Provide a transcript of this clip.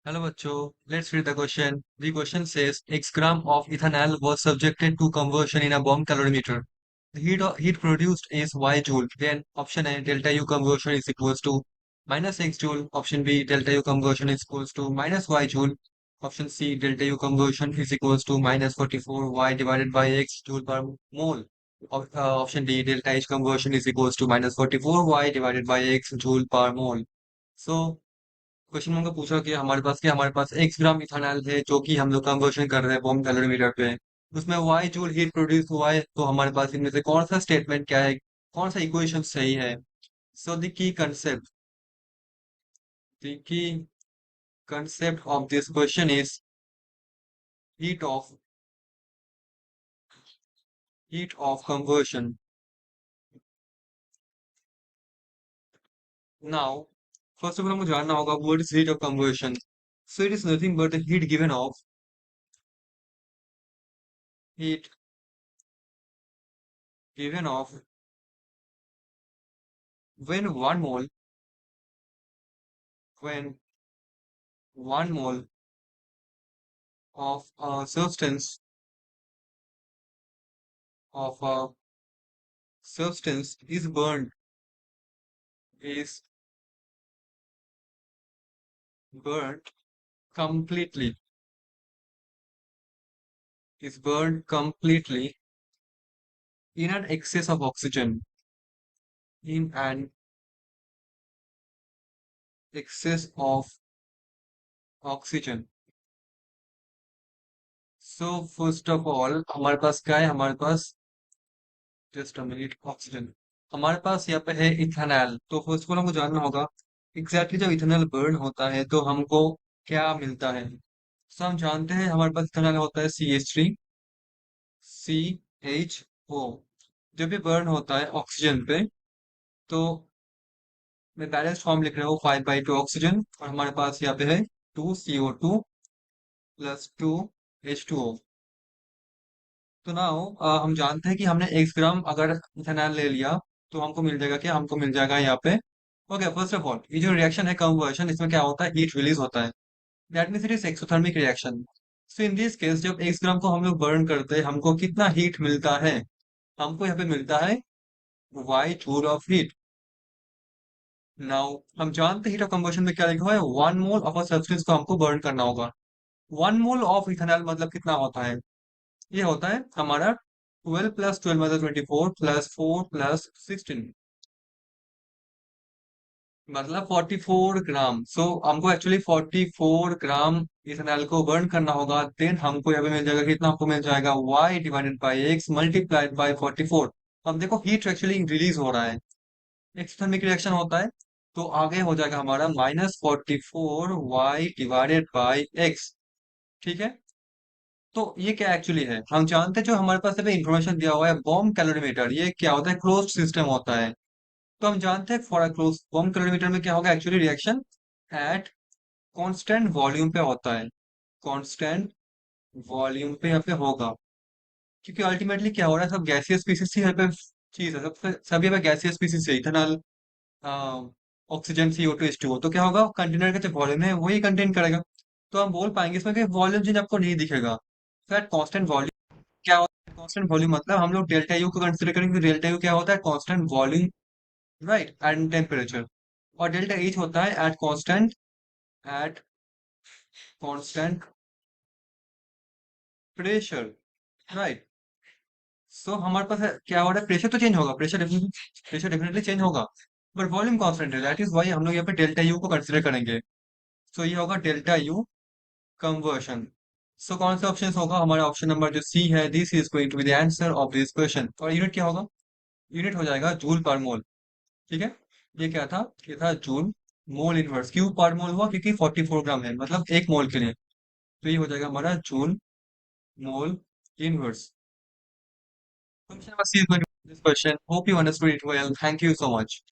Hello bachcho, let's read the question. The question says X gram of ethanol was subjected to conversion in a bomb calorimeter. The heat produced is Y joule. Then option A delta U conversion is equals to minus X joule. Option B delta U conversion is equals to minus Y joule. Option C delta U conversion is equals to minus 44 Y divided by X joule per mole. Option D delta H conversion is equals to minus 44 Y divided by X joule per mole. So question हमको पूछा कि हमारे पास 1 ग्राम ethanol है जो कि हम लोग conversion कर रहे हैं बॉम्ब कैलोरीमीटर पे। उसमें वाई जूल हीट प्रोड्यूस हुआ है, तो हमारे पास इनमें से कौन सा स्टेटमेंट क्या है, कौन सा इक्वेशन सही है। So the key concept of this question is heat of heat of conversion. Now first of all हमको जानना होगा what is heat of conversion. So it is nothing but the heat given of when one mole when 1 mole of a substance is burnt completely is burned completely in an excess of oxygen in an excess of oxygen। So first of all हमारे पास क्या है, हमारे पास just a minute oxygen. हमारे पास यहाँ पे है ethanol. तो first of all हमको जानना होगा एग्जैक्टली जब इथेनॉल बर्न होता है तो हमको क्या मिलता है। सो हम जानते हैं हमारे पास इथेनॉल होता है CH3CHO। जब भी बर्न होता है ऑक्सीजन पे तो मैं बैलेंस फॉर्म लिख रहा हूँ 5/2 ऑक्सीजन, और हमारे पास यहाँ पे है 2CO2 प्लस 2H2O। तो नाउ हम जानते हैं कि हमने 1 ग्राम अगर इथेनॉल ले लिया तो हमको मिल जाएगा क्या, हमको मिल जाएगा यहाँ पे। ओके, फर्स्ट ऑफ ऑल ये जो रिएक्शन है कन्वर्शन, इसमें क्या होता है, हीट रिलीज होता है। That means it is exothermic reaction. So in this case जब 1 ग्राम को हम लोग बर्न करते हैं हमको कितना हीट मिलता है, हमको यहाँ पे मिलता है y joule of heat. Now हम जानते हैं हीट ऑफ कंबशन में क्या लिखा हुआ है, 1 मोल ऑफ अ सब्सटेंस को हमको बर्न करना होगा। 1 मोल ऑफ इथेनॉल मतलब कितना होता है, ये होता है हमारा 12 + 12 मतलब 24 +4 + 16 मतलब 44 ग्राम। सो हमको एक्चुअली 44 ग्राम इथेनॉल को बर्न करना होगा। देन हमको यहाँ पे मिल जाएगा कितना, हमको मिल जाएगा y divided by x multiplied by 44। अब देखो हीट एक्चुअली रिलीज हो रहा है, एक्सोथर्मिक रिएक्शन होता है, तो आगे हो जाएगा हमारा -44 y डिवाइडेड बाई एक्स। ठीक है। तो ये क्या एक्चुअली है, हम जानते हैं जो हमारे पास अभी इंफॉर्मेशन दिया हुआ है बॉम्ब कैलोरीमीटर, ये क्या होता है, क्लोज्ड सिस्टम होता है। तो हम जानते हैं for a close bomb calorimeter में क्या होगा, actually reaction at constant volume पे होता है, कांस्टेंट वॉल्यूम पे यहाँ पे होगा। क्योंकि अल्टीमेटली क्या हो रहा है, सब गैसियस स्पीसीज ही यहाँ पे चीज है, सब सब यहाँ पे गैसियस स्पीसीज है, इथेनॉल, ऑक्सीजन, CO2 H2O। तो क्या होगा, कंटेनर का जो वॉल्यूम है वही कंटेन करेगा। तो हम बोल पाएंगे इसमें कि वॉल्यूम चेंज आपको नहीं दिखेगा। तो एट कांस्टेंट वॉल्यूम क्या होता है, कांस्टेंट वॉल्यूम मतलब हम लोग डेल्टा यू को कंसिडर करेंगे। डेल्टा यू क्या होता है, constant volume, right, and temperature. और डेल्टा एच होता है एट कांस्टेंट प्रेशर, राइट। सो हमारे पास क्या हो रहा है, प्रेशर तो चेंज होगा, प्रेशर डेफिनेटली चेंज होगा, बट वॉल्यूम कांस्टेंट है। दैट इज वाई हम लोग यहाँ पे डेल्टा यू को कंसिडर करेंगे। सो ये होगा डेल्टा यू कंवर्शन। सो कौन सा ऑप्शन होगा, हमारा ऑप्शन नंबर जो सी है, this is going to be the answer of this question. और यूनिट क्या होगा, यूनिट हो जाएगा जूल पर मोल। ठीक है। ये क्या था, ये था जूल मोल इनवर्स। क्यों पर मोल हुआ, क्योंकि 44 ग्राम है, मतलब 1 मोल के लिए। तो ये हो जाएगा हमारा joule mole inverse. Question number C is going to be this question. Hope you understood it well. Thank you so much.